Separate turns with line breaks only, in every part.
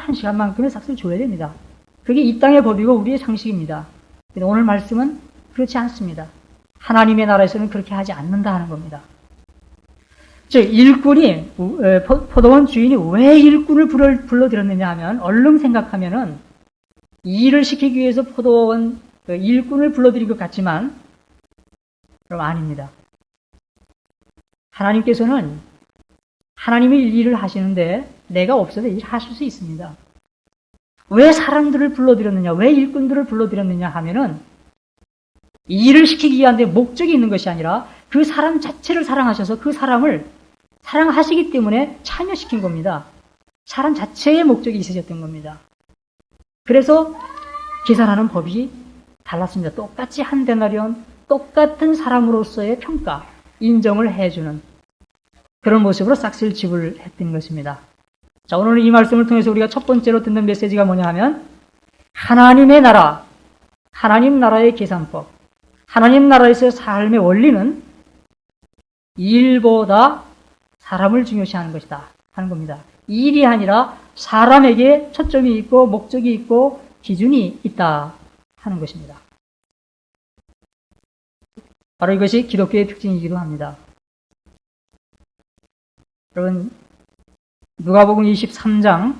한 시간만큼의 삭스를 줘야 됩니다. 그게 이 땅의 법이고 우리의 상식입니다. 근데 오늘 말씀은 그렇지 않습니다. 하나님의 나라에서는 그렇게 하지 않는다 하는 겁니다. 즉 일꾼이 포도원 주인이 왜 일꾼을 불러들였느냐 하면 얼른 생각하면은 일을 시키기 위해서 포도원 일꾼을 불러들인 것 같지만 그럼 아닙니다. 하나님께서는 하나님의 일을 하시는데 내가 없어도 일하실 수 있습니다. 왜 사람들을 불러들였느냐, 왜 일꾼들을 불러들였느냐 하면은 일을 시키기 위한 데 목적이 있는 것이 아니라 그 사람 자체를 사랑하셔서 그 사람을 사랑하시기 때문에 참여시킨 겁니다. 사람 자체의 목적이 있으셨던 겁니다. 그래서 계산하는 법이 달랐습니다. 똑같이 한 데나리온, 똑같은 사람으로서의 평가, 인정을 해주는 그런 모습으로 싹쓸 지불했던 것입니다. 자, 오늘 이 말씀을 통해서 우리가 첫 번째로 듣는 메시지가 뭐냐 하면 하나님의 나라, 하나님 나라의 계산법, 하나님 나라에서의 삶의 원리는 일보다 사람을 중요시하는 것이다 하는 겁니다. 일이 아니라 사람에게 초점이 있고 목적이 있고 기준이 있다 하는 것입니다. 바로 이것이 기독교의 특징이기도 합니다. 여러분 누가복음 23장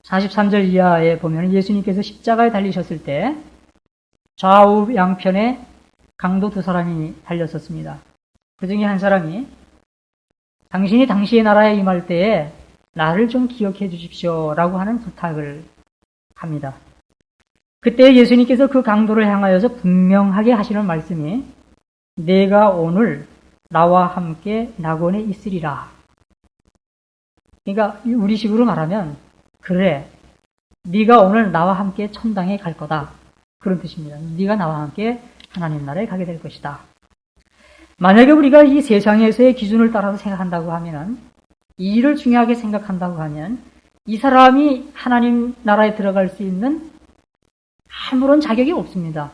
43절 이하에 보면 예수님께서 십자가에 달리셨을 때 좌우 양편에 강도 두 사람이 달렸었습니다. 그 중에 한 사람이 당신이 당시의 나라에 임할 때에 나를 좀 기억해 주십시오 라고 하는 부탁을 합니다. 그때 예수님께서 그 강도를 향하여서 분명하게 하시는 말씀이 내가 오늘 나와 함께 낙원에 있으리라. 그러니까 우리식으로 말하면 그래, 네가 오늘 나와 함께 천당에 갈 거다. 그런 뜻입니다. 네가 나와 함께 하나님 나라에 가게 될 것이다. 만약에 우리가 이 세상에서의 기준을 따라서 생각한다고 하면, 이 일을 중요하게 생각한다고 하면 이 사람이 하나님 나라에 들어갈 수 있는 아무런 자격이 없습니다.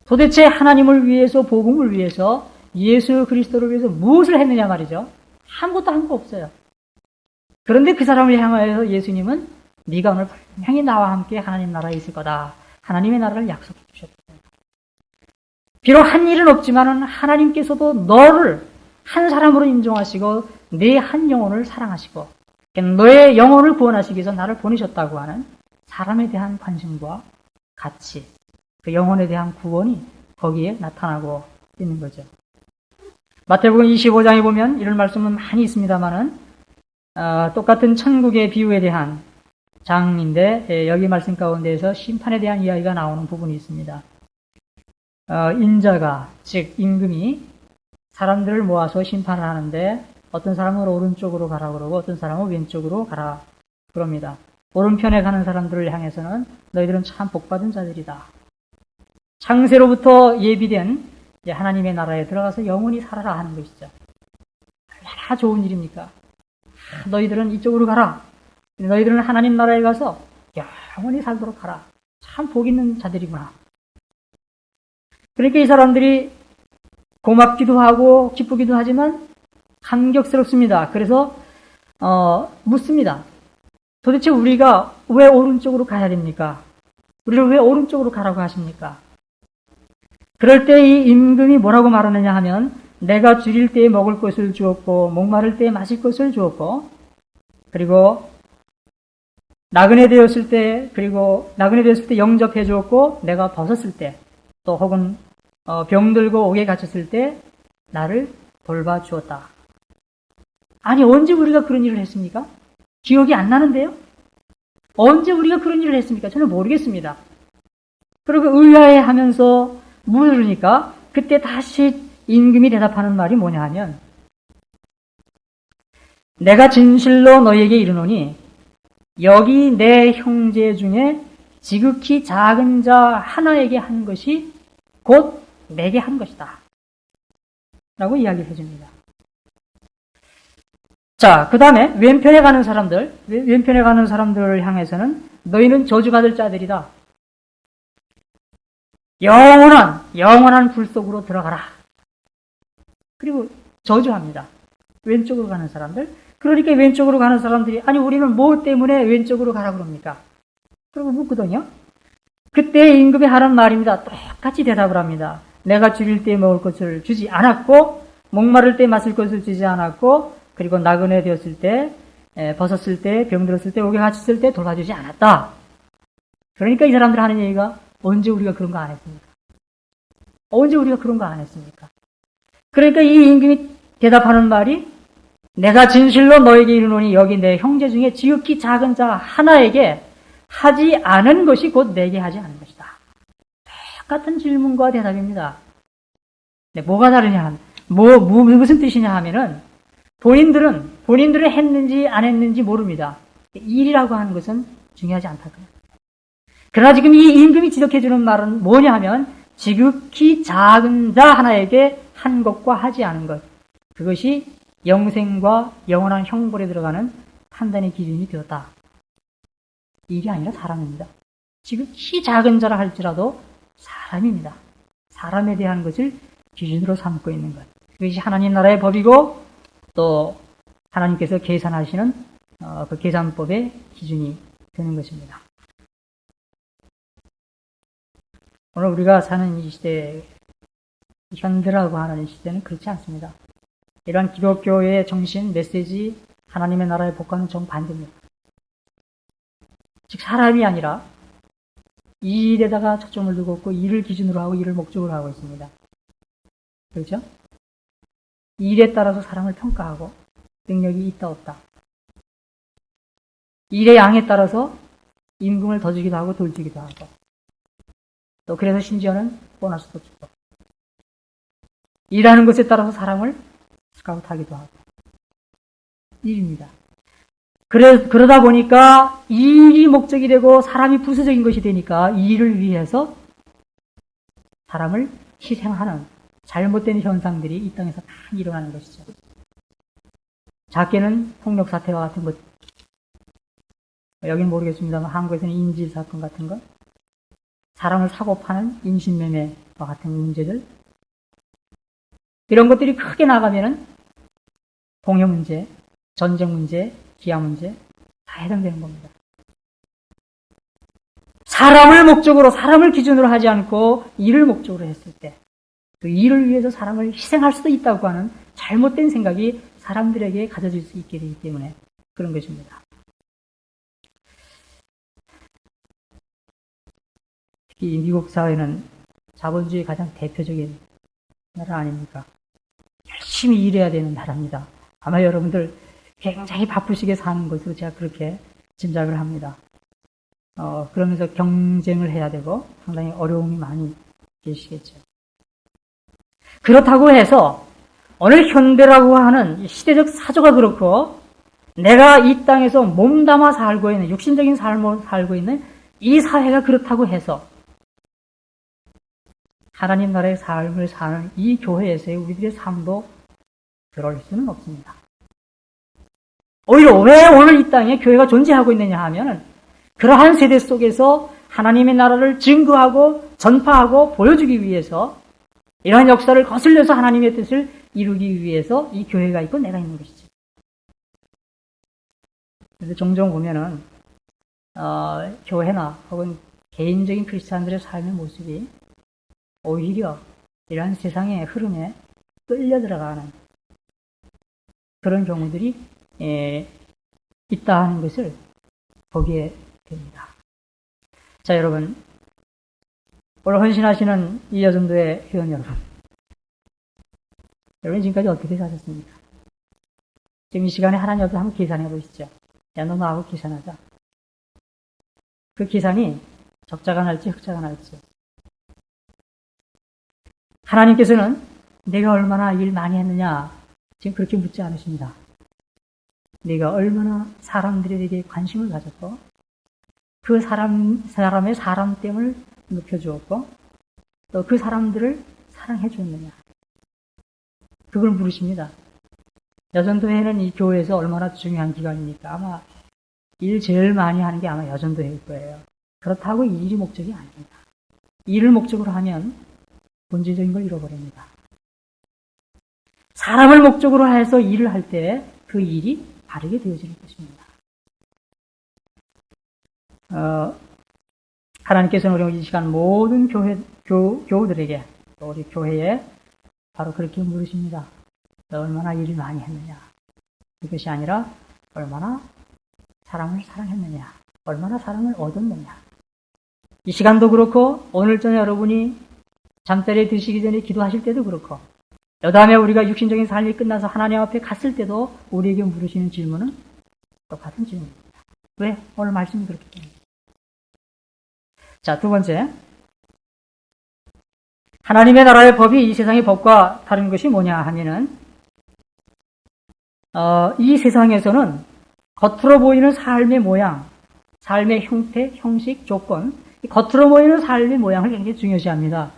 도대체 하나님을 위해서, 복음을 위해서, 예수 그리스도를 위해서 무엇을 했느냐 말이죠. 아무것도 한 거 없어요. 그런데 그 사람을 향하여서 예수님은 네가 오늘 분명히 나와 함께 하나님 나라에 있을 거다. 하나님의 나라를 약속해 주셨다. 비록 한 일은 없지만 하나님께서도 너를 한 사람으로 인정하시고 내 한 영혼을 사랑하시고 너의 영혼을 구원하시기 위해서 나를 보내셨다고 하는 사람에 대한 관심과 가치, 그 영혼에 대한 구원이 거기에 나타나고 있는 거죠. 마태복음 25장에 보면 이런 말씀은 많이 있습니다만은 똑같은 천국의 비유에 대한 장인데 여기 말씀 가운데에서 심판에 대한 이야기가 나오는 부분이 있습니다. 인자가, 즉 임금이 사람들을 모아서 심판을 하는데 어떤 사람은 오른쪽으로 가라 그러고 어떤 사람은 왼쪽으로 가라 그럽니다. 오른편에 가는 사람들을 향해서는 너희들은 참 복받은 자들이다. 창세로부터 예비된 하나님의 나라에 들어가서 영원히 살아라 하는 것이죠. 얼마나 좋은 일입니까? 너희들은 이쪽으로 가라. 너희들은 하나님 나라에 가서 영원히 살도록 하라. 참 복 있는 자들이구나. 그러니까 이 사람들이 고맙기도 하고 기쁘기도 하지만 감격스럽습니다. 그래서 묻습니다. 도대체 우리가 왜 오른쪽으로 가야 됩니까? 우리를 왜 오른쪽으로 가라고 하십니까? 그럴 때 이 임금이 뭐라고 말하느냐 하면 내가 줄일 때에 먹을 것을 주었고 목마를 때에 마실 것을 주었고 그리고 나그네 되었을 때 영접해 주었고 내가 벗었을 때 또 혹은 병들고 옥에 갇혔을 때 나를 돌봐 주었다. 아니 언제 우리가 그런 일을 했습니까? 기억이 안 나는데요? 언제 우리가 그런 일을 했습니까? 저는 모르겠습니다. 그리고 의아해하면서 물으니까 그때 다시 임금이 대답하는 말이 뭐냐 하면 내가 진실로 너희에게 이르노니 여기 내 형제 중에 지극히 작은 자 하나에게 한 것이 곧 내게 한 것이다. 라고 이야기를 해줍니다. 자, 그 다음에 왼편에 가는 사람들을 향해서는 너희는 저주받을 자들이다. 영원한 불 속으로 들어가라. 그리고 저주합니다. 왼쪽으로 가는 사람들, 그러니까 왼쪽으로 가는 사람들이 아니 우리는 뭐 때문에 왼쪽으로 가라 그럽니까? 그러고 묻거든요. 그때 임금이 하는 말입니다. 똑같이 대답을 합니다. 내가 줄일 때 먹을 것을 주지 않았고 목마를 때 마실 것을 주지 않았고 그리고 나그네 되었을 때 벗었을 때 병들었을 때 옥에 갇혔을 때 돌봐주지 않았다. 그러니까 이 사람들 하는 얘기가 언제 우리가 그런 거 안 했습니까? 언제 우리가 그런 거 안 했습니까? 그러니까 이 임금이 대답하는 말이 내가 진실로 너에게 이르노니 여기 내 형제 중에 지극히 작은 자 하나에게 하지 않은 것이 곧 내게 하지 않은 것이다. 똑같은 질문과 대답입니다. 네, 뭐가 다르냐 하면 무슨 뜻이냐 하면은 본인들은 했는지 안 했는지 모릅니다. 일이라고 하는 것은 중요하지 않다. 그러나 지금 이 임금이 지적해주는 말은 뭐냐 하면 지극히 작은 자 하나에게 한 것과 하지 않은 것. 그것이 영생과 영원한 형벌에 들어가는 판단의 기준이 되었다. 일이 아니라 사람입니다. 지극히 작은 자라 할지라도 사람입니다. 사람에 대한 것을 기준으로 삼고 있는 것. 그것이 하나님 나라의 법이고 또 하나님께서 계산하시는 그 계산법의 기준이 되는 것입니다. 오늘 우리가 사는 이 시대, 현대라고 하는 이 시대는 그렇지 않습니다. 이러한 기독교의 정신, 메시지, 하나님의 나라의 복과는 정반대입니다. 즉 사람이 아니라 이 일에다가 초점을 두고 있고 일을 기준으로 하고 일을 목적으로 하고 있습니다. 그렇죠? 일에 따라서 사람을 평가하고 능력이 있다 없다. 일의 양에 따라서 임금을 더 주기도 하고 덜 주기도 하고 또 그래서 심지어는 보너스도 주고 일하는 것에 따라서 사람을 스카우트하기도 하고 일입니다. 그러다 보니까 일이 목적이 되고 사람이 부수적인 것이 되니까 이 일을 위해서 사람을 희생하는 잘못된 현상들이 이 땅에서 많이 일어나는 것이죠. 작게는 폭력 사태와 같은 것, 여기는 모르겠습니다만 한국에서는 인질 사건 같은 것, 사람을 사고 파는 인신매매와 같은 문제들, 이런 것들이 크게 나가면은 공여 문제, 전쟁 문제, 기아 문제 다 해당되는 겁니다. 사람을 목적으로, 사람을 기준으로 하지 않고 일을 목적으로 했을 때 그 일을 위해서 사람을 희생할 수도 있다고 하는 잘못된 생각이 사람들에게 가져질 수 있게 되기 때문에 그런 것입니다. 특히 미국 사회는 자본주의 가장 대표적인 나라 아닙니까? 열심히 일해야 되는 나라입니다. 아마 여러분들 굉장히 바쁘시게 사는 것으로 제가 그렇게 짐작을 합니다. 그러면서 경쟁을 해야 되고 상당히 어려움이 많이 계시겠죠. 그렇다고 해서 오늘 현대라고 하는 시대적 사조가 그렇고 내가 이 땅에서 몸담아 살고 있는 육신적인 삶을 살고 있는 이 사회가 그렇다고 해서 하나님 나라의 삶을 사는 이 교회에서의 우리들의 삶도 그럴 수는 없습니다. 오히려 왜 오늘 이 땅에 교회가 존재하고 있느냐 하면 그러한 세대 속에서 하나님의 나라를 증거하고 전파하고 보여주기 위해서 이러한 역사를 거슬려서 하나님의 뜻을 이루기 위해서 이 교회가 있고 내가 있는 것이죠. 그래서 종종 보면은 교회나 혹은 개인적인 크리스찬들의 삶의 모습이 오히려 이러한 세상의 흐름에 끌려 들어가는 그런 경우들이 있다 하는 것을 보게 됩니다. 자, 여러분, 오늘 헌신하시는 이 여전도의 회원 여러분, 여러분 지금까지 어떻게 사셨습니까? 지금 이 시간에 하나님 앞에 한번 계산해 보시죠. 야, 너 나하고 계산하자. 그 계산이 적자가 날지 흑자가 날지. 하나님께서는 내가 얼마나 일 많이 했느냐 지금 그렇게 묻지 않으십니다. 내가 얼마나 사람들에게 관심을 가졌고 그 사람의 사람됨을 높여주었고 또 그 사람들을 사랑해 줬느냐 그걸 물으십니다. 여전도회는 이 교회에서 얼마나 중요한 기관입니까? 아마 일 제일 많이 하는 게 아마 여전도회일 거예요. 그렇다고 이 일이 목적이 아닙니다. 일을 목적으로 하면 본질적인 걸 잃어버립니다. 사람을 목적으로 해서 일을 할 때 그 일이 바르게 되어지는 것입니다. 하나님께서는 우리 이 시간 모든 교우들에게, 또 우리 교회에 바로 그렇게 물으십니다. 너 얼마나 일을 많이 했느냐? 이것이 아니라 얼마나 사람을 사랑했느냐? 얼마나 사랑을 얻었느냐? 이 시간도 그렇고 오늘 저녁 여러분이 잠자리에 드시기 전에 기도하실 때도 그렇고 여다음에 우리가 육신적인 삶이 끝나서 하나님 앞에 갔을 때도 우리에게 물으시는 질문은 똑같은 질문입니다. 왜? 오늘 말씀이 그렇기 때문에. 자, 두 번째. 하나님의 나라의 법이 이 세상의 법과 다른 것이 뭐냐 하면은 이 세상에서는 겉으로 보이는 삶의 모양, 삶의 형태, 형식, 조건, 겉으로 보이는 삶의 모양을 굉장히 중요시합니다.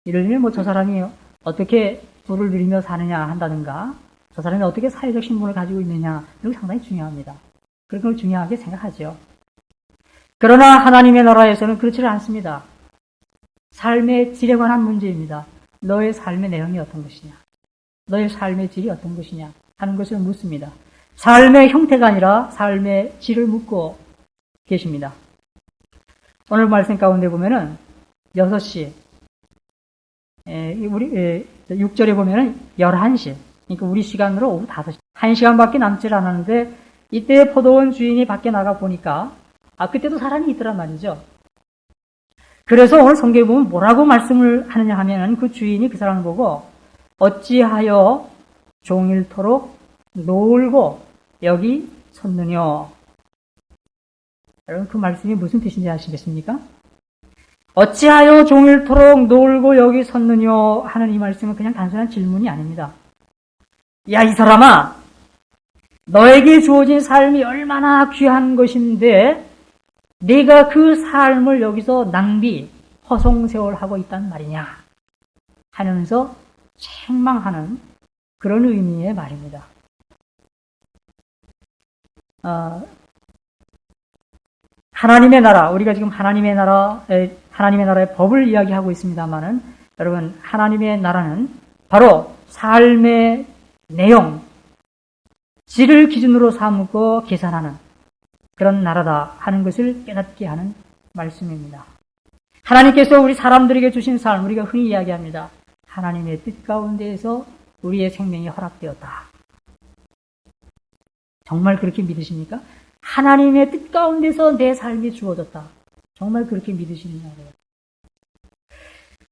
예를 들면 저 사람이 어떻게 부를 누리며 사느냐 한다든가, 저 사람이 어떻게 사회적 신분을 가지고 있느냐, 이런 게 상당히 중요합니다. 그런 걸 중요하게 생각하죠. 그러나 하나님의 나라에서는 그렇지는 않습니다. 삶의 질에 관한 문제입니다. 너의 삶의 내용이 어떤 것이냐, 너의 삶의 질이 어떤 것이냐 하는 것을 묻습니다. 삶의 형태가 아니라 삶의 질을 묻고 계십니다. 오늘 말씀 가운데 보면은 6시, 우리 6절에 보면은 11시, 그러니까 우리 시간으로 오후 5시, 1시간밖에 남지 않았는데 이때 포도원 주인이 밖에 나가 보니까 그때도 사람이 있더란 말이죠. 그래서 오늘 성경에 보면 뭐라고 말씀을 하느냐 하면은 그 주인이 그 사람을 보고 어찌하여 종일토록 놀고 여기 섰느냐. 여러분 그 말씀이 무슨 뜻인지 아시겠습니까? 어찌하여 종일토록 놀고 여기 섰느냐 하는 이 말씀은 그냥 단순한 질문이 아닙니다. 야, 이 사람아, 너에게 주어진 삶이 얼마나 귀한 것인데 네가 그 삶을 여기서 낭비, 허송세월하고 있단 말이냐 하면서 책망하는 그런 의미의 말입니다. 하나님의 나라, 우리가 지금 하나님의 나라의 법을 이야기하고 있습니다만은 여러분, 하나님의 나라는 바로 삶의 내용, 질을 기준으로 삼고 계산하는 그런 나라다 하는 것을 깨닫게 하는 말씀입니다. 하나님께서 우리 사람들에게 주신 삶, 우리가 흔히 이야기합니다. 하나님의 뜻 가운데에서 우리의 생명이 허락되었다. 정말 그렇게 믿으십니까? 하나님의 뜻 가운데서 내 삶이 주어졌다. 정말 그렇게 믿으시느냐고요.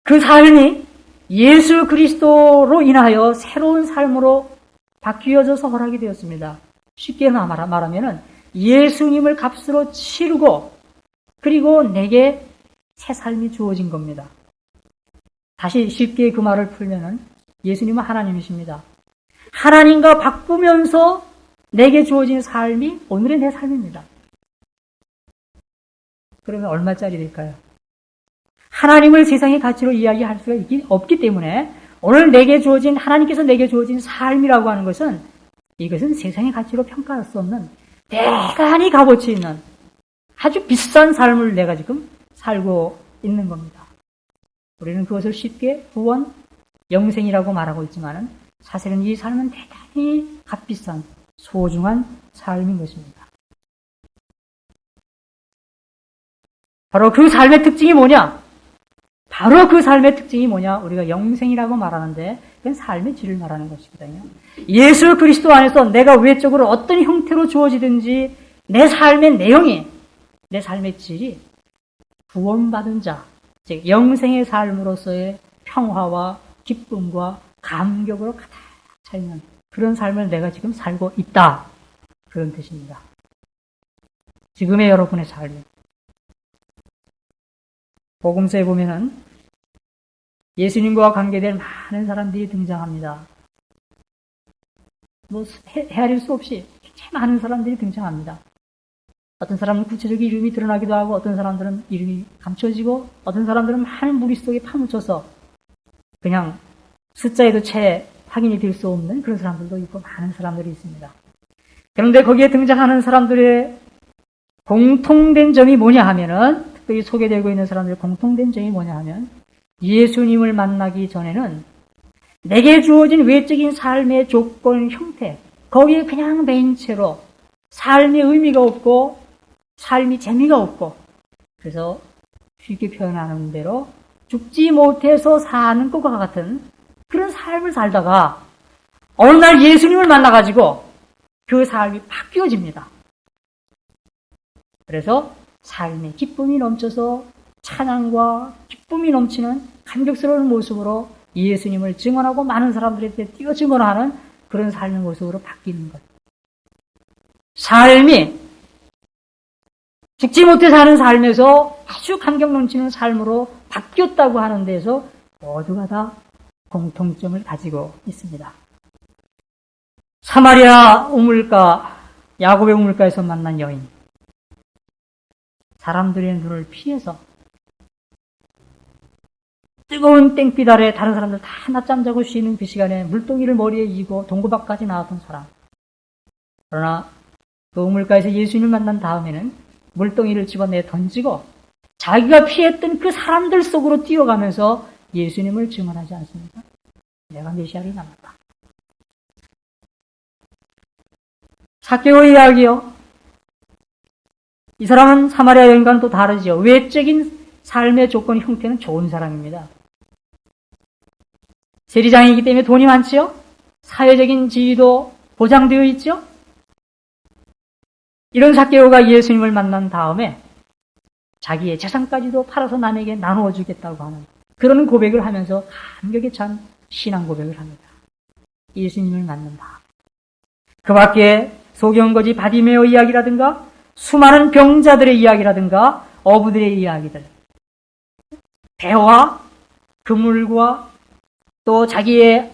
그 삶이 예수 그리스도로 인하여 새로운 삶으로 바뀌어져서 허락이 되었습니다. 쉽게 말하면 예수님을 값으로 치르고 그리고 내게 새 삶이 주어진 겁니다. 다시 쉽게 그 말을 풀면은 예수님은 하나님이십니다. 하나님과 바꾸면서 내게 주어진 삶이 오늘의 내 삶입니다. 그러면 얼마짜리 될까요? 하나님을 세상의 가치로 이야기할 수가 없기 때문에 오늘 내게 주어진, 하나님께서 내게 주어진 삶이라고 하는 것은 이것은 세상의 가치로 평가할 수 없는 대단히 값어치 있는 아주 비싼 삶을 내가 지금 살고 있는 겁니다. 우리는 그것을 쉽게 구원, 영생이라고 말하고 있지만은 사실은 이 삶은 대단히 값비싼 소중한 삶인 것입니다. 바로 그 삶의 특징이 뭐냐? 바로 그 삶의 특징이 뭐냐? 우리가 영생이라고 말하는데 그건 삶의 질을 말하는 것이거든요. 예수 그리스도 안에서 내가 외적으로 어떤 형태로 주어지든지 내 삶의 내용이, 내 삶의 질이 구원받은 자, 즉 영생의 삶으로서의 평화와 기쁨과 감격으로 가득 차 있는 그런 삶을 내가 지금 살고 있다. 그런 뜻입니다. 지금의 여러분의 삶이. 복음서에 보면은 예수님과 관계될 많은 사람들이 등장합니다. 헤아릴 수 없이 굉장히 많은 사람들이 등장합니다. 어떤 사람은 구체적인 이름이 드러나기도 하고 어떤 사람들은 이름이 감춰지고 어떤 사람들은 많은 무리 속에 파묻혀서 그냥 숫자에도 채 확인이 될 수 없는 그런 사람들도 있고 많은 사람들이 있습니다. 그런데 거기에 등장하는 사람들의 공통된 점이 뭐냐 하면은, 특별히 소개되고 있는 사람들의 공통된 점이 뭐냐 하면 예수님을 만나기 전에는 내게 주어진 외적인 삶의 조건, 형태, 거기에 그냥 매인 채로 삶의 의미가 없고 삶이 재미가 없고, 그래서 쉽게 표현하는 대로 죽지 못해서 사는 것과 같은 그런 삶을 살다가 어느 날 예수님을 만나가지고 그 삶이 바뀌어집니다. 그래서 삶의 기쁨이 넘쳐서 찬양과 기쁨이 넘치는 감격스러운 모습으로 예수님을 증언하고 많은 사람들한테 띄어 증언하는 그런 삶의 모습으로 바뀌는 것. 삶이 죽지 못해 사는 삶에서 아주 감격 넘치는 삶으로 바뀌었다고 하는 데에서 모두가 다 공통점을 가지고 있습니다. 사마리아 우물가, 야곱의 우물가에서 만난 여인. 사람들의 눈을 피해서 뜨거운 땡빛 아래 다른 사람들 다 낮잠 자고 쉬는 그 시간에 물동이를 머리에 이고 동고밭까지 나왔던 사람. 그러나 그 우물가에서 예수님을 만난 다음에는 물동이를 집어내 던지고 자기가 피했던 그 사람들 속으로 뛰어가면서 예수님을 증언하지 않습니까? 내가 메시아를 남았다. 삭개오의 이야기요. 이 사람은 사마리아 여인과는 또 다르죠. 외적인 삶의 조건, 형태는 좋은 사람입니다. 세리장이기 때문에 돈이 많지요? 사회적인 지위도 보장되어 있죠? 이런 삭개오가 예수님을 만난 다음에 자기의 재산까지도 팔아서 남에게 나누어 주겠다고 하는 그런 고백을 하면서 감격에 찬 신앙 고백을 합니다. 예수님을 만난다. 그 밖에 소경거지 바디메오 이야기라든가 수많은 병자들의 이야기라든가 어부들의 이야기들, 배와 그물과 또 자기의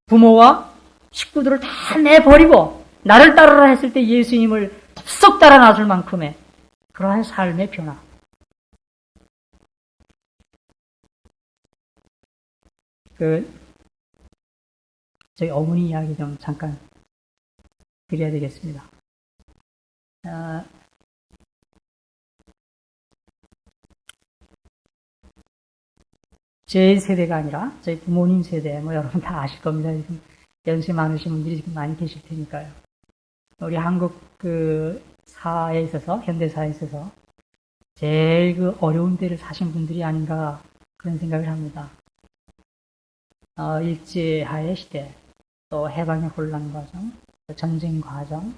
부모와 식구들을 다 내버리고 나를 따르라 했을 때 예수님을 덥석 따라 나설 만큼의 그러한 삶의 변화. 저희 어머니 이야기 좀 잠깐 드려야 되겠습니다. 제 세대가 아니라 저희 부모님 세대, 여러분 다 아실 겁니다. 지금 연세 많으신 분들이 지금 많이 계실 테니까요. 우리 한국 사회에 있어서, 현대사회에 있어서 제일 어려운 때를 사신 분들이 아닌가 그런 생각을 합니다. 일제하에 시대, 또 해방의 혼란 과정, 전쟁 과정,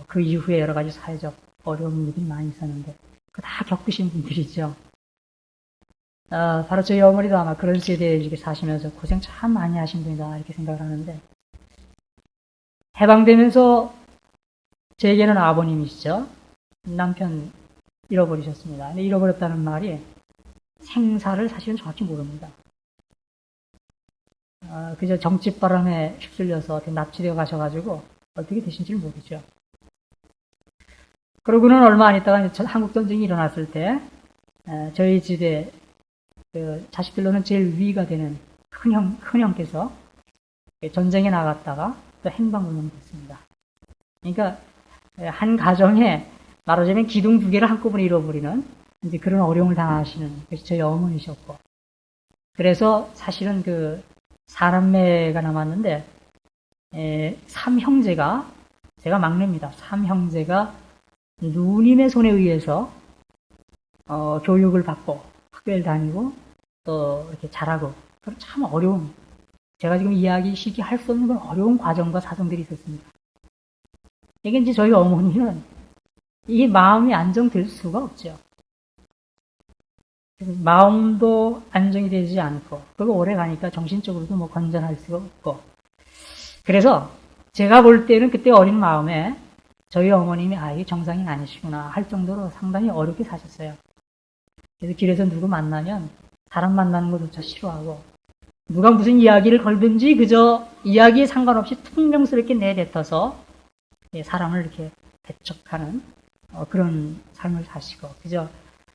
그 이후에 여러 가지 사회적 어려운 일이 많이 있었는데, 그거 다 겪으신 분들이죠. 바로 저희 어머니도 아마 그런 세대에 이렇게 사시면서 고생 참 많이 하신 분이다, 이렇게 생각을 하는데, 해방되면서 제게는 아버님이시죠. 남편 잃어버리셨습니다. 근데 잃어버렸다는 말이 생사를 사실은 정확히 모릅니다. 그저 정치바람에 휩쓸려서 납치되어 가셔가지고 어떻게 되신지를 모르죠. 그러고는 얼마 안 있다가 한국전쟁이 일어났을 때 저희 집에 자식들로는 제일 위가 되는 큰형께서 전쟁에 나갔다가 또 행방불명됐습니다. 그러니까 한 가정에 말하자면 기둥 두 개를 한꺼번에 잃어버리는 이제 그런 어려움을 당하시는 것이 저희 어머니셨고, 그래서 사실은 사남매가 남았는데, 삼형제가, 제가 막내입니다. 삼형제가 누님의 손에 의해서, 교육을 받고, 학교를 다니고, 또 이렇게 자라고, 참 어려운, 제가 지금 이야기 쉽게 할 수 없는 그런 어려운 과정과 사정들이 있었습니다. 이게 이제 저희 어머니는 이게 마음이 안정될 수가 없죠. 마음도 안정이 되지 않고, 그리고 오래 가니까 정신적으로도 건전할 수가 없고. 그래서 제가 볼 때는 그때 어린 마음에 저희 어머님이 이게 정상이 아니시구나 할 정도로 상당히 어렵게 사셨어요. 그래서 길에서 누구 만나면 사람 만나는 것조차 싫어하고, 누가 무슨 이야기를 걸든지 그저 이야기에 상관없이 퉁명스럽게 내뱉어서 사람을 이렇게 배척하는 그런 삶을 사시고, 그저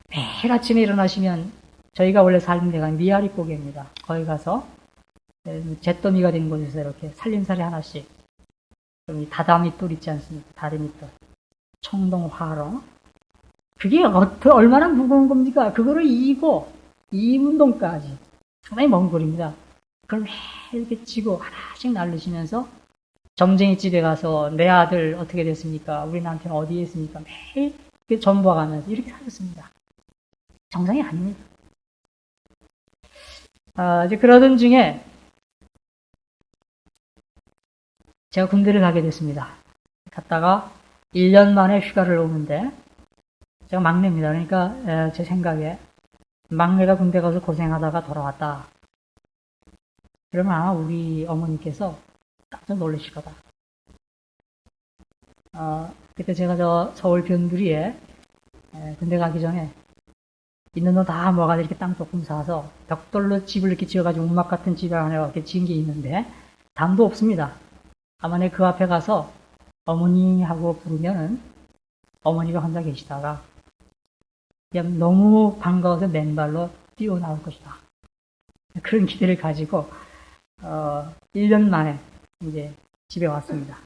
매일 아침에 일어나시면 저희가 원래 살던 데가 미아리 고개입니다. 거기 가서 잿더미가 된 곳에서 이렇게 살림살이 하나씩, 다다미 돌 있지 않습니까? 다리미 돌, 청동화로, 그게 얼마나 무거운 겁니까? 그거를 이고 이문동까지 상당히 먼 거리입니다. 그걸 매일 이렇게 쥐고 하나씩 날르시면서 점쟁이 집에 가서 내 아들 어떻게 됐습니까? 우리 남편 어디에 있습니까? 매일 전부와가면서 이렇게 사셨습니다. 정상이 아닙니다. 이제 그러던 중에 제가 군대를 가게 됐습니다. 갔다가 1년 만에 휴가를 오는데 제가 막내입니다. 그러니까 제 생각에 막내가 군대 가서 고생하다가 돌아왔다. 그러면 아마 우리 어머니께서 깜짝 놀라실 거다. 그때 제가 저 서울 변두리에 군대 가기 전에 있는 돈 다 모아가지고 이렇게 땅 조금 사서 벽돌로 집을 이렇게 지어가지고 움막 같은 집을 하나 이렇게 지은 게 있는데 담도 없습니다. 아마 내 그 앞에 가서 어머니 하고 부르면은 어머니가 혼자 계시다가 그냥 너무 반가워서 맨발로 뛰어나올 것이다. 그런 기대를 가지고 1년 만에 이제 집에 왔습니다.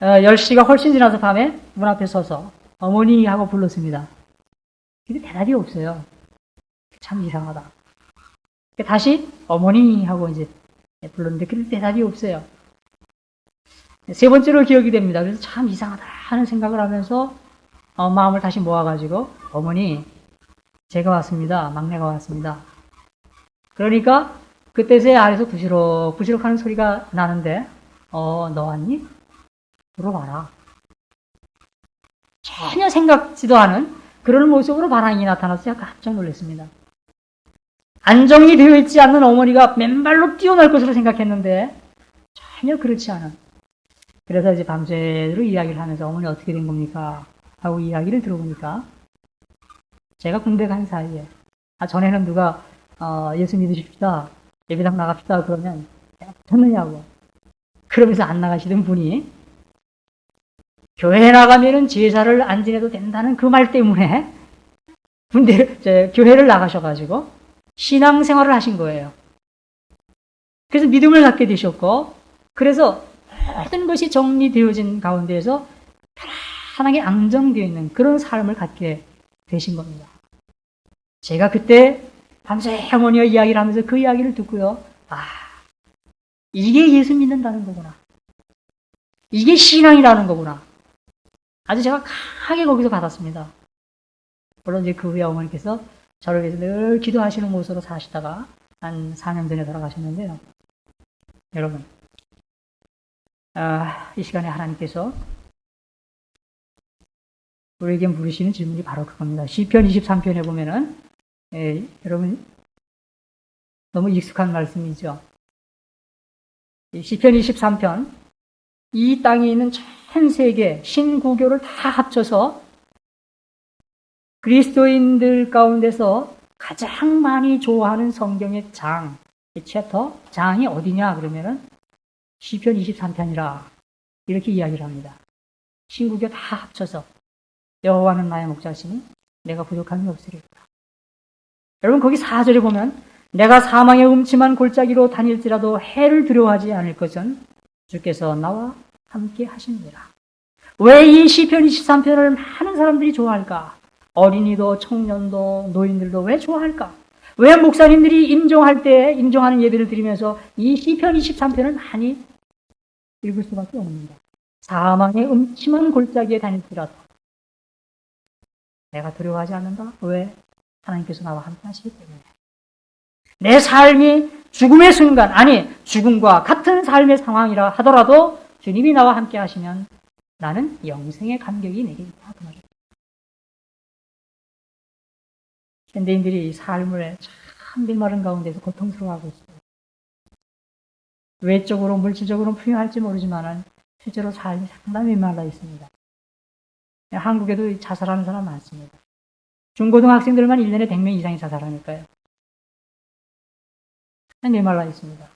10시가 훨씬 지나서 밤에 문 앞에 서서 어머니 하고 불렀습니다. 근데 대답이 없어요. 참 이상하다. 다시 어머니 하고 이제 불렀는데 근데 대답이 없어요. 세 번째로 기억이 됩니다. 그래서 참 이상하다 하는 생각을 하면서 마음을 다시 모아가지고 어머니 제가 왔습니다. 막내가 왔습니다. 그러니까 그때서야 아래서 부시럭부시럭 하는 소리가 나는데 너 왔니? 물어봐라. 전혀 생각지도 않은 그런 모습으로 반항이 나타나서 제가 깜짝 놀랐습니다. 안정이 되어 있지 않는 어머니가 맨발로 뛰어날 것으로 생각했는데 전혀 그렇지 않은. 그래서 이제 밤새도록 이야기를 하면서 어머니 어떻게 된 겁니까? 하고 이야기를 들어보니까 제가 군대 간 사이에 전에는 누가 예수 믿으십시다. 예배당 나갑시다. 그러면 내가 붙었느냐고. 그러면서 안 나가시던 분이 교회에 나가면은 제사를 안 지내도 된다는 그 말 때문에 교회를 나가셔가지고 신앙생활을 하신 거예요. 그래서 믿음을 갖게 되셨고, 그래서 모든 것이 정리되어진 가운데에서 편안하게 안정되어 있는 그런 삶을 갖게 되신 겁니다. 제가 그때 밤새 어머니와 이야기를 하면서 그 이야기를 듣고요. 이게 예수 믿는다는 거구나. 이게 신앙이라는 거구나. 아주 제가 강하게 거기서 받았습니다. 물론 이제 그 후에 어머니께서 저를 위해서 늘 기도하시는 모습으로 사시다가 한 4년 전에 돌아가셨는데요. 여러분, 이 시간에 하나님께서 우리에게 물으시는 질문이 바로 그겁니다. 시편 23편에 보면은 여러분 너무 익숙한 말씀이죠. 시편 23편 이 땅에 있는 전 세계 신구교를 다 합쳐서 그리스도인들 가운데서 가장 많이 좋아하는 성경의 챕터, 장이 어디냐 그러면은 시편 23편이라 이렇게 이야기를 합니다. 신구교 다 합쳐서 여호와는 나의 목자시니 내가 부족함이 없으리로다. 여러분 거기 4절에 보면 내가 사망의 음침한 골짜기로 다닐지라도 해를 두려워하지 않을 것은 주께서 나와 함께 하십니다. 왜 이 시편 23편을 많은 사람들이 좋아할까? 어린이도 청년도 노인들도 왜 좋아할까? 왜 목사님들이 임종할 때 임종하는 예배를 드리면서 이 시편 23편을 많이 읽을 수밖에 없습니다. 사망의 음침한 골짜기에 다닐지라도 내가 두려워하지 않는다. 왜? 하나님께서 나와 함께 하시기 때문에. 내 삶이 죽음의 순간, 죽음과 같은 삶의 상황이라 하더라도 주님이 나와 함께 하시면 나는 영생의 감격이 내게 있다. 그 말입니다. 현대인들이 삶을 참 메마른 가운데서 고통스러워하고 있어요. 외적으로, 물질적으로는 풍요할지 모르지만 실제로 삶이 상당히 메말라 있습니다. 한국에도 자살하는 사람 많습니다. 중고등학생들만 1년에 100명 이상이 자살하니까요. 메말라 있습니다.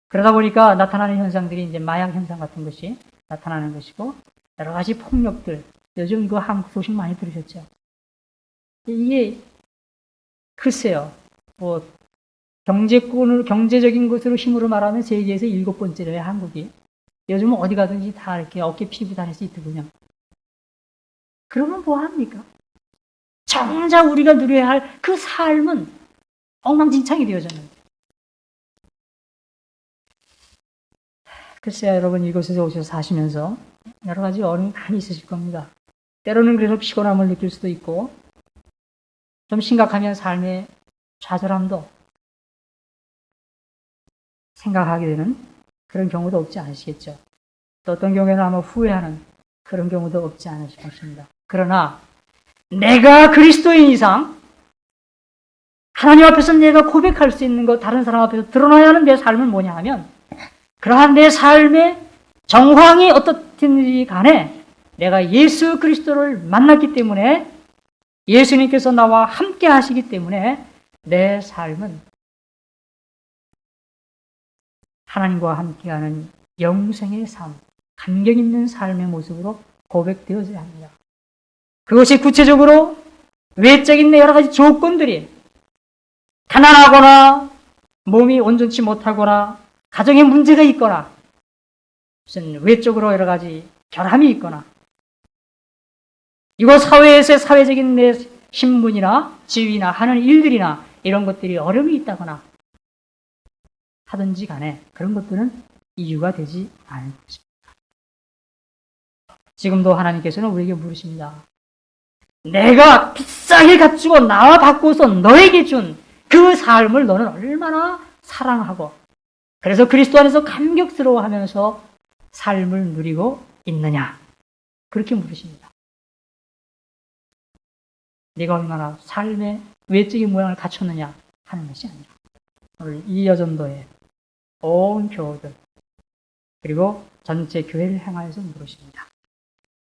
그러다 보니까 나타나는 현상들이 이제 마약 현상 같은 것이 나타나는 것이고, 여러 가지 폭력들, 요즘 그 한국 소식 많이 들으셨죠? 이게, 글쎄요, 경제적인 것으로 힘으로 말하면 세계에서 7번째래요, 한국이. 요즘은 어디 가든지 다 이렇게 어깨 피고 다닐 수 있더군요. 그러면 뭐 합니까? 정작 우리가 누려야 할 그 삶은 엉망진창이 되어졌는데. 글쎄요, 여러분 이곳에 오셔서 사시면서 여러 가지 어려움이 많이 있으실 겁니다. 때로는 그래서 피곤함을 느낄 수도 있고, 좀 심각하면 삶의 좌절함도 생각하게 되는 그런 경우도 없지 않으시겠죠. 또 어떤 경우에는 아마 후회하는 그런 경우도 없지 않으실 것입니다. 그러나 내가 그리스도인 이상 하나님 앞에서 내가 고백할 수 있는 것, 다른 사람 앞에서 드러나야 하는 내 삶은 뭐냐 하면, 그러한 내 삶의 정황이 어떻든지 간에 내가 예수 그리스도를 만났기 때문에, 예수님께서 나와 함께 하시기 때문에 내 삶은 하나님과 함께하는 영생의 삶, 감격 있는 삶의 모습으로 고백되어져야 합니다. 그것이 구체적으로 외적인 여러 가지 조건들이 가난하거나 몸이 온전치 못하거나 가정에 문제가 있거나 무슨 외적으로 여러 가지 결함이 있거나 이곳 사회에서의 사회적인 내 신분이나 지위나 하는 일들이나 이런 것들이 어려움이 있다거나 하든지 간에 그런 것들은 이유가 되지 않을 것입니다. 지금도 하나님께서는 우리에게 물으십니다. 내가 비싸게 갖추고 나와 바꾸어서 너에게 준 그 삶을 너는 얼마나 사랑하고 그래서 그리스도 안에서 감격스러워하면서 삶을 누리고 있느냐? 그렇게 물으십니다. 네가 얼마나 삶의 외적인 모양을 갖췄느냐 하는 것이 아니라 오늘 이 여전도의 온 교우들 그리고 전체 교회를 향하여서 물으십니다.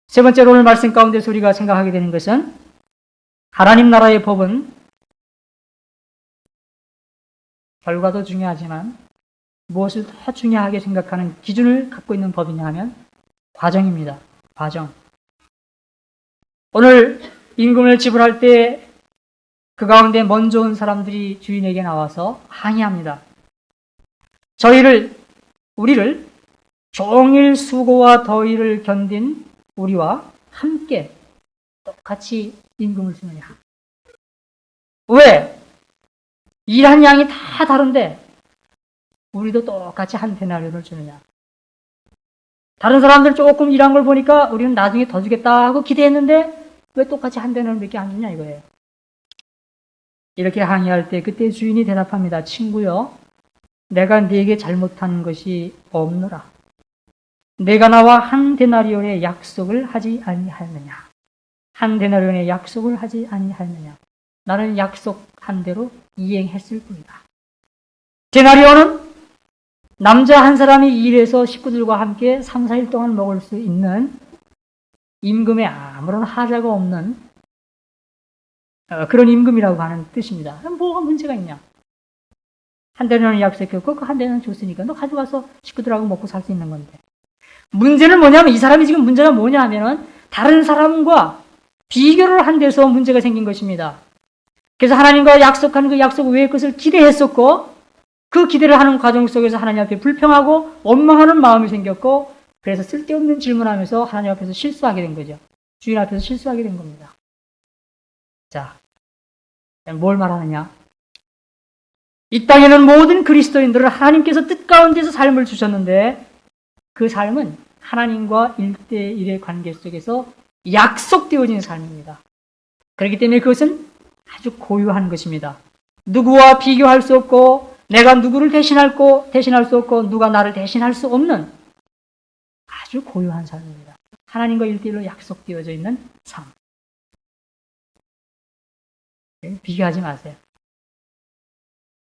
세 번째로 오늘 말씀 가운데서 우리가 생각하게 되는 것은 하나님 나라의 법은 결과도 중요하지만 무엇을 더 중요하게 생각하는 기준을 갖고 있는 법이냐 하면 과정입니다. 과정. 오늘 임금을 지불할 때 그 가운데 먼저 온 사람들이 주인에게 나와서 항의합니다. 우리를 종일 수고와 더위를 견딘 우리와 함께 똑같이 임금을 주느냐. 왜? 일한 양이 다 다른데 우리도 똑같이 한 데나리온을 주느냐. 다른 사람들 조금 일한 걸 보니까 우리는 나중에 더 주겠다 하고 기대했는데 왜 똑같이 한 데나리온밖에 안 주냐 이거예요. 이렇게 항의할 때 그때 주인이 대답합니다. 친구여, 내가 네게 잘못한 것이 없노라. 내가 나와 한 데나리온의 약속을 하지 아니하였느냐. 한 데나리온의 약속을 하지 아니하였느냐. 나는 약속한 대로 이행했을 뿐이다. 데나리온은 남자 한 사람이 일해서 식구들과 함께 3, 4일 동안 먹을 수 있는 임금에 아무런 하자가 없는 그런 임금이라고 하는 뜻입니다. 그럼 뭐가 문제가 있냐? 한 대는 약속했고 그 한 대는 줬으니까 너 가져가서 식구들하고 먹고 살 수 있는 건데. 문제는 뭐냐면 이 사람이 지금 문제가 뭐냐 하면은 다른 사람과 비교를 한 데서 문제가 생긴 것입니다. 그래서 하나님과 약속한 그 약속 외의 것을 기대했었고 그 기대를 하는 과정 속에서 하나님 앞에 불평하고 원망하는 마음이 생겼고 그래서 쓸데없는 질문하면서 하나님 앞에서 실수하게 된 거죠. 주인 앞에서 실수하게 된 겁니다. 자, 뭘 말하느냐? 이 땅에는 모든 그리스도인들을 하나님께서 뜻 가운데서 삶을 주셨는데 그 삶은 하나님과 1대1의 관계 속에서 약속되어진 삶입니다. 그렇기 때문에 그것은 아주 고유한 것입니다. 누구와 비교할 수 없고 내가 누구를 대신할 수 없고 누가 나를 대신할 수 없는 아주 고유한 삶입니다. 하나님과 1대1로 약속되어져 있는 삶. 비교하지 마세요.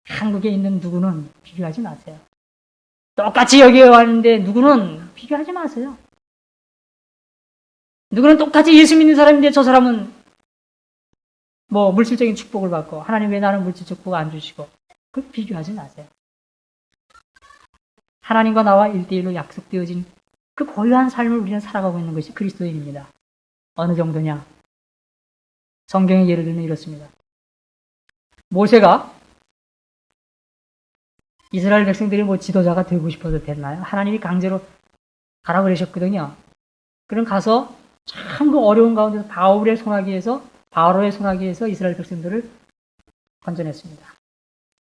한국에 있는 누구는 비교하지 마세요. 똑같이 여기에 왔는데 누구는 비교하지 마세요. 누구는 똑같이 예수 믿는 사람인데 저 사람은 뭐 물질적인 축복을 받고 하나님 왜 나는 물질 축복 안 주시고 그 비교하지 마세요. 하나님과 나와 1대1로 약속되어진 그 고유한 삶을 우리는 살아가고 있는 것이 그리스도인입니다. 어느 정도냐? 성경의 예를 들면 이렇습니다. 모세가 이스라엘 백성들이 뭐 지도자가 되고 싶어서 됐나요? 하나님이 강제로 가라고 그러셨거든요. 그럼 가서 참 그 어려운 가운데서 바로의 손아귀에서 이스라엘 백성들을 건져냈습니다.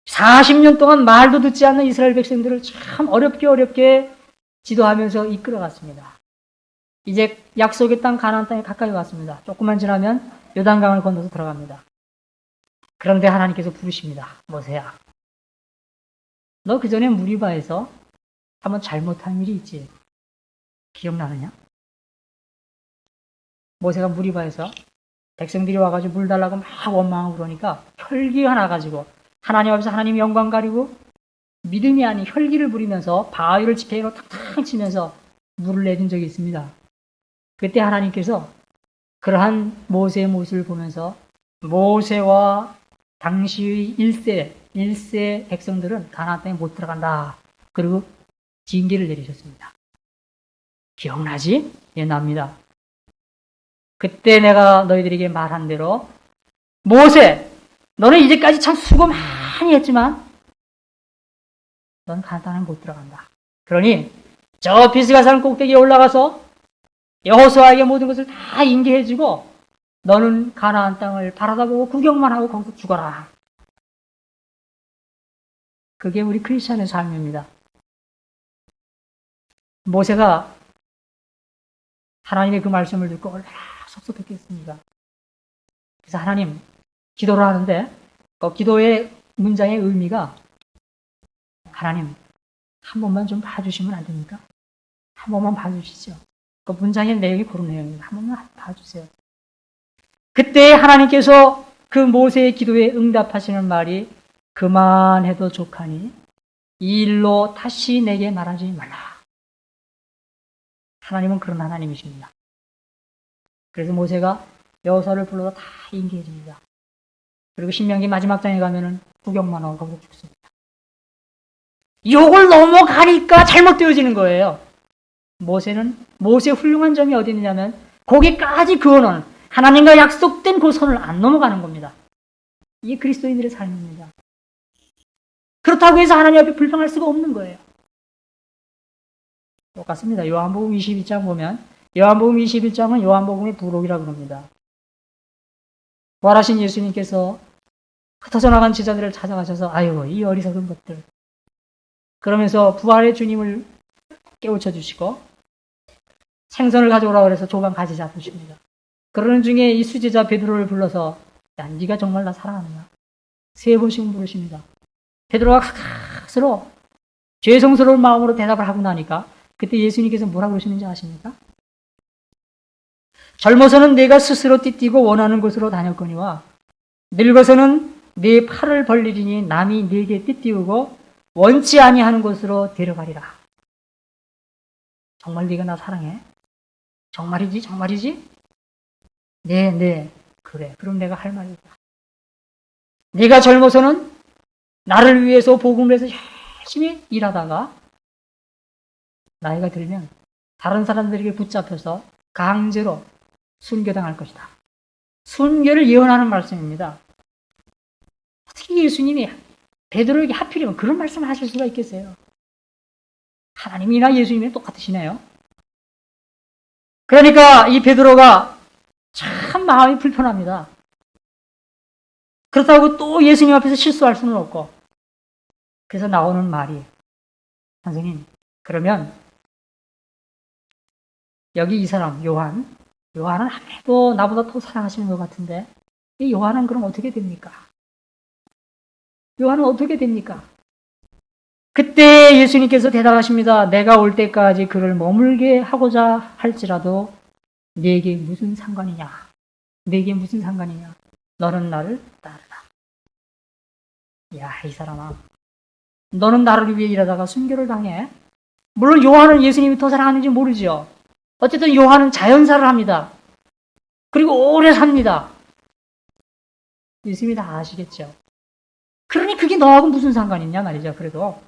40년 동안 말도 듣지 않는 이스라엘 백성들을 참 어렵게 지도하면서 이끌어갔습니다. 이제 약속의 땅 가나안 땅에 가까이 왔습니다. 조금만 지나면 요단강을 건너서 들어갑니다. 그런데 하나님께서 부르십니다. 모세야, 너 그전에 무리바에서 한번 잘못한 일이 있지. 기억나느냐? 모세가 무리바에서 백성들이 와가지고 물 달라고 막 원망하고 그러니까 혈기 하나 가지고 하나님 앞에서 하나님 영광 가리고 믿음이 아닌 혈기를 부리면서 바위를 지팡이로 탁탁 치면서 물을 내준 적이 있습니다. 그때 하나님께서 그러한 모세의 모습을 보면서 모세와 당시의 1세 백성들은 가나안 땅에 못 들어간다. 그리고 징계를 내리셨습니다. 기억나지? 예, 납니다. 그때 내가 너희들에게 말한 대로 모세, 너는 이제까지 참 수고 많이 했지만 넌 가나안 땅에 못 들어간다. 그러니 저 비스가산 꼭대기에 올라가서 여호수아에게 모든 것을 다 인계해주고 너는 가나안 땅을 바라다보고 구경만 하고 거기서 죽어라. 그게 우리 크리스천의 삶입니다. 모세가 하나님의 그 말씀을 듣고 얼마나 섭섭했겠습니까? 그래서 하나님 기도를 하는데 그 기도의 문장의 의미가 하나님 한 번만 좀 봐주시면 안 됩니까? 한 번만 봐주시죠. 그 문장의 내용이 그런 내용입니다. 한 번만 봐주세요. 그때 하나님께서 그 모세의 기도에 응답하시는 말이 그만해도 족하니 이 일로 다시 내게 말하지 말라. 하나님은 그런 하나님이십니다. 그래서 모세가 여호수아를 불러서 다 인계해 줍니다. 그리고 신명기 마지막 장에 가면은 구경만 하고 거기서 죽습니다. 요걸 넘어가니까 잘못되어지는 거예요. 모세의 훌륭한 점이 어디 있느냐면 거기까지 그어놓은 하나님과 약속된 그 선을 안 넘어가는 겁니다. 이게 그리스도인들의 삶입니다. 그렇다고 해서 하나님 앞에 불평할 수가 없는 거예요. 똑같습니다. 요한복음 22장 보면 요한복음 21장은 요한복음의 부록이라고 합니다. 부활하신 예수님께서 흩어져 나간 제자들을 찾아가셔서 아유 이 어리석은 것들 그러면서 부활의 주님을 깨우쳐 주시고 생선을 가져오라고 해서 조각 가지 잡으십니다. 그러는 중에 이 수제자 베드로를 불러서 야 네가 정말 나 사랑하느냐 3번씩 부르십니다. 베드로가 스스로 죄송스러운 마음으로 대답을 하고 나니까 그때 예수님께서 뭐라고 그러시는지 아십니까? 젊어서는 내가 스스로 띠띠고 원하는 곳으로 다녔거니와 늙어서는 네 팔을 벌리리니 남이 네게 띠띠우고 원치 아니하는 곳으로 데려가리라. 정말 네가 나 사랑해? 정말이지? 정말이지? 네, 그래. 그럼 내가 할 말이 있다. 네가 젊어서는 나를 위해서 복음을 해서 열심히 일하다가 나이가 들면 다른 사람들에게 붙잡혀서 강제로 순교당할 것이다. 순교를 예언하는 말씀입니다. 어떻게 예수님이 베드로에게 하필이면 그런 말씀을 하실 수가 있겠어요? 하나님이나 예수님이 똑같으시네요. 그러니까 이 베드로가 참 마음이 불편합니다. 그렇다고 또 예수님 앞에서 실수할 수는 없고 그래서 나오는 말이 선생님 그러면 여기 이 사람 요한은 아무래도 나보다 더 사랑하시는 것 같은데 이 요한은 그럼 어떻게 됩니까? 요한은 어떻게 됩니까? 그때 예수님께서 대답하십니다. 내가 올 때까지 그를 머물게 하고자 할지라도 네게 무슨 상관이냐? 네게 무슨 상관이냐? 너는 나를 따르라. 야, 이 사람아. 너는 나를 위해 일하다가 순교를 당해. 물론 요한은 예수님이 더 사랑하는지 모르죠. 어쨌든 요한은 자연사를 합니다. 그리고 오래 삽니다. 예수님이 다 아시겠죠. 그러니 그게 너하고 무슨 상관이 있냐 말이죠. 그래도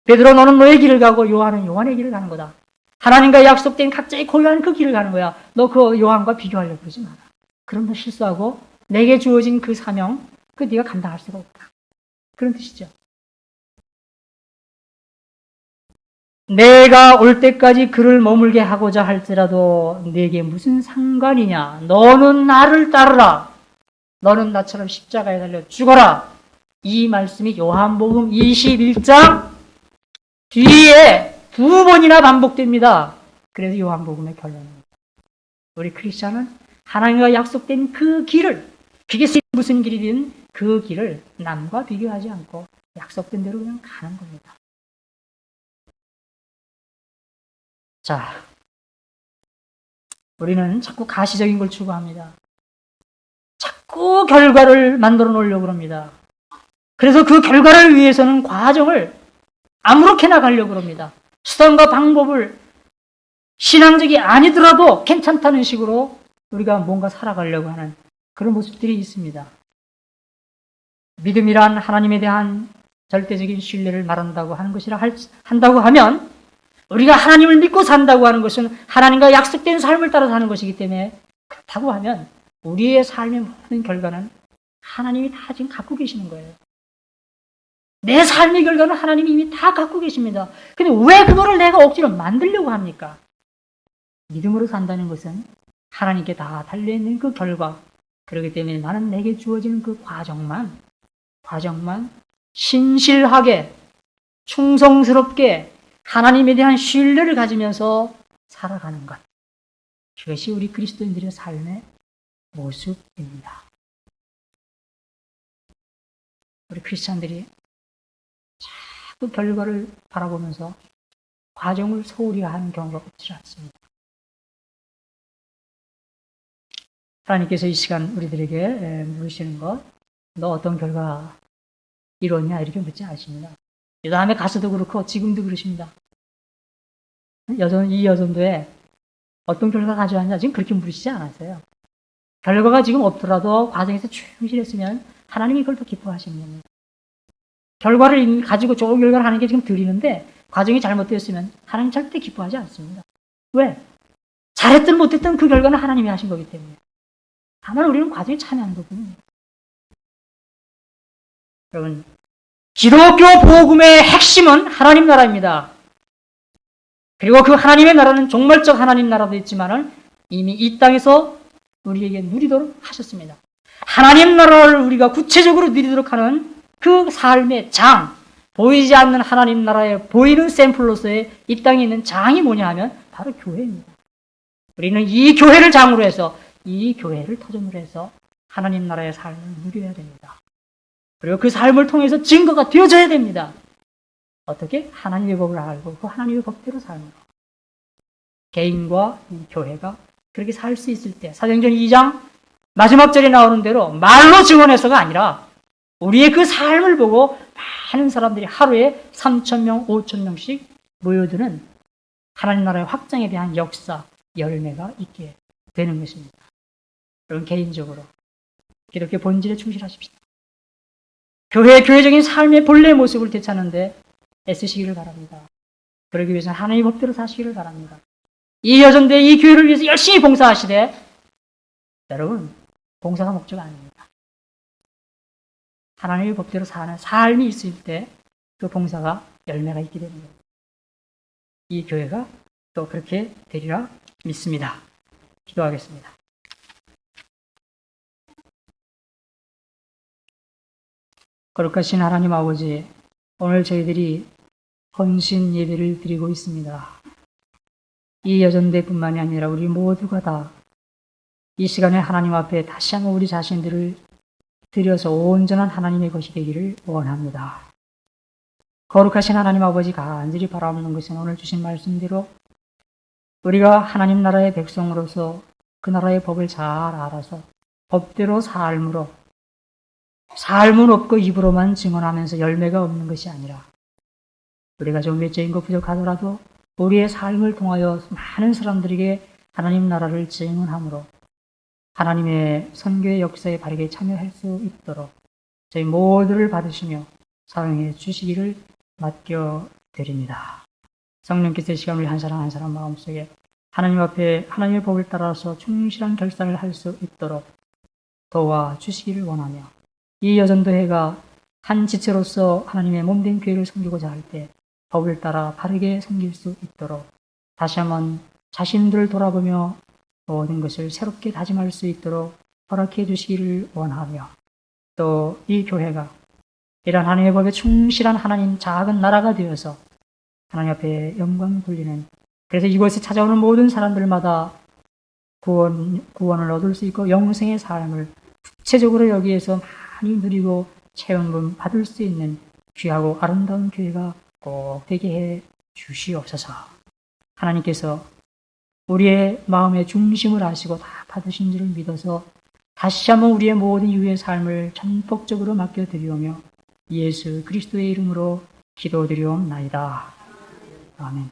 베드로 너는 너의 길을 가고 요한은 요한의 길을 가는 거다. 하나님과 약속된 각자의 고유한 그 길을 가는 거야. 너 그 요한과 비교하려고 그러지 마라. 그럼 너 실수하고 내게 주어진 그 사명 그 네가 감당할 수가 없다. 그런 뜻이죠. 내가 올 때까지 그를 머물게 하고자 할지라도 네게 무슨 상관이냐. 너는 나를 따르라. 너는 나처럼 십자가에 달려 죽어라. 이 말씀이 요한복음 21장 뒤에 2번이나 반복됩니다. 그래서 요한복음의 결론입니다. 우리 크리스찬은 하나님과 약속된 그 길을, 그게 무슨 길이든 그 길을 남과 비교하지 않고 약속된 대로 그냥 가는 겁니다. 자, 우리는 자꾸 가시적인 걸 추구합니다. 자꾸 결과를 만들어 놓으려고 합니다. 그래서 그 결과를 위해서는 과정을 아무렇게나 가려고 합니다. 수단과 방법을 신앙적이 아니더라도 괜찮다는 식으로 우리가 뭔가 살아가려고 하는 그런 모습들이 있습니다. 믿음이란 하나님에 대한 절대적인 신뢰를 말한다고 하는 것이라 한다고 하면 우리가 하나님을 믿고 산다고 하는 것은 하나님과 약속된 삶을 따라 사는 것이기 때문에 그렇다고 하면 우리의 삶의 모든 결과는 하나님이 다 지금 갖고 계시는 거예요. 내 삶의 결과는 하나님이 이미 다 갖고 계십니다. 근데 왜 그거를 내가 억지로 만들려고 합니까? 믿음으로 산다는 것은 하나님께 다 달려있는 그 결과, 그렇기 때문에 나는 내게 주어지는 그 과정만 신실하게, 충성스럽게 하나님에 대한 신뢰를 가지면서 살아가는 것. 그것이 우리 그리스도인들의 삶의 모습입니다. 우리 크리스찬들이 자꾸 결과를 바라보면서 과정을 소홀히 하는 경우가 없지 않습니다. 하나님께서 이 시간 우리들에게 물으시는 것, 너 어떤 결과 이뤘냐 이렇게 묻지 않으십니다. 이 다음에 가서도 그렇고 지금도 그러십니다. 이 여전도에 어떤 결과 가져왔냐 지금 그렇게 물으시지 않았어요. 결과가 지금 없더라도 과정에서 충실했으면 하나님이 그걸 더 기뻐하시는 겁니다. 결과를 가지고 좋은 결과를 하는 게 지금 드리는데 과정이 잘못되었으면 하나님 절대 기뻐하지 않습니다. 왜? 잘했든 못했든 그 결과는 하나님이 하신 거기 때문에. 다만 우리는 과정에 참여하는 거군요. 여러분, 기독교 복음의 핵심은 하나님 나라입니다. 그리고 그 하나님의 나라는 종말적 하나님 나라도 있지만은 이미 이 땅에서 우리에게 누리도록 하셨습니다. 하나님 나라를 우리가 구체적으로 누리도록 하는 그 삶의 장, 보이지 않는 하나님 나라에 보이는 샘플로서의 이 땅에 있는 장이 뭐냐 하면 바로 교회입니다. 우리는 이 교회를 장으로 해서 이 교회를 터전으로 해서 하나님 나라의 삶을 누려야 됩니다. 그리고 그 삶을 통해서 증거가 되어져야 됩니다. 어떻게? 하나님의 법을 알고 그 하나님의 법대로 삶으로. 개인과 이 교회가 그렇게 살 수 있을 때 사도행전 2장 마지막 절에 나오는 대로 말로 증언해서가 아니라 우리의 그 삶을 보고 많은 사람들이 하루에 3,000명, 5,000명씩 모여드는 하나님 나라의 확장에 대한 역사, 열매가 있게 되는 것입니다. 여러분 개인적으로 이렇게 본질에 충실하십시오. 교회적인 삶의 본래의 모습을 되찾는데 애쓰시기를 바랍니다. 그러기 위해서는 하나님의 법대로 사시기를 바랍니다. 이 여전대 이 교회를 위해서 열심히 봉사하시되 여러분 봉사가 목적 아닙니다. 하나님의 법대로 사는 삶이 있을 때 그 봉사가 열매가 있게 되는 겁니다. 이 교회가 또 그렇게 되리라 믿습니다. 기도하겠습니다. 거룩하신 하나님 아버지, 오늘 저희들이 헌신 예배를 드리고 있습니다. 이 여전대뿐만이 아니라 우리 모두가 다 이 시간에 하나님 앞에 다시 한번 우리 자신들을 드려서 온전한 하나님의 것이 되기를 원합니다. 거룩하신 하나님 아버지, 간절히 바라옵는 것은 오늘 주신 말씀대로 우리가 하나님 나라의 백성으로서 그 나라의 법을 잘 알아서 법대로 삶은 없고 입으로만 증언하면서 열매가 없는 것이 아니라 우리가 좀 외적인 것 부족하더라도 우리의 삶을 통하여 많은 사람들에게 하나님 나라를 증언함으로 하나님의 선교의 역사에 바르게 참여할 수 있도록 저희 모두를 받으시며 사용해 주시기를 맡겨드립니다. 성령께서 이 시간 우리 한 사람 한 사람 마음속에 하나님 앞에 하나님의 법을 따라서 충실한 결단을 할 수 있도록 도와주시기를 원하며 이 여전도회가 한 지체로서 하나님의 몸된 교회를 섬기고자 할 때 법을 따라 바르게 섬길 수 있도록 다시 한번 자신들을 돌아보며 모든 것을 새롭게 다짐할 수 있도록 허락해 주시기를 원하며 또 이 교회가 이런 하나님의 법에 충실한 하나님 작은 나라가 되어서 하나님 앞에 영광 돌리는, 그래서 이곳에 찾아오는 모든 사람들마다 구원을 얻을 수 있고 영생의 삶을 구체적으로 여기에서 많이 누리고 체험을 받을 수 있는 귀하고 아름다운 교회가 꼭 되게 해 주시옵소서. 하나님께서 우리의 마음의 중심을 아시고 다 받으신 줄을 믿어서 다시 한번 우리의 모든 이후의 삶을 전폭적으로 맡겨드리오며 예수 그리스도의 이름으로 기도드리옵나이다. 아멘.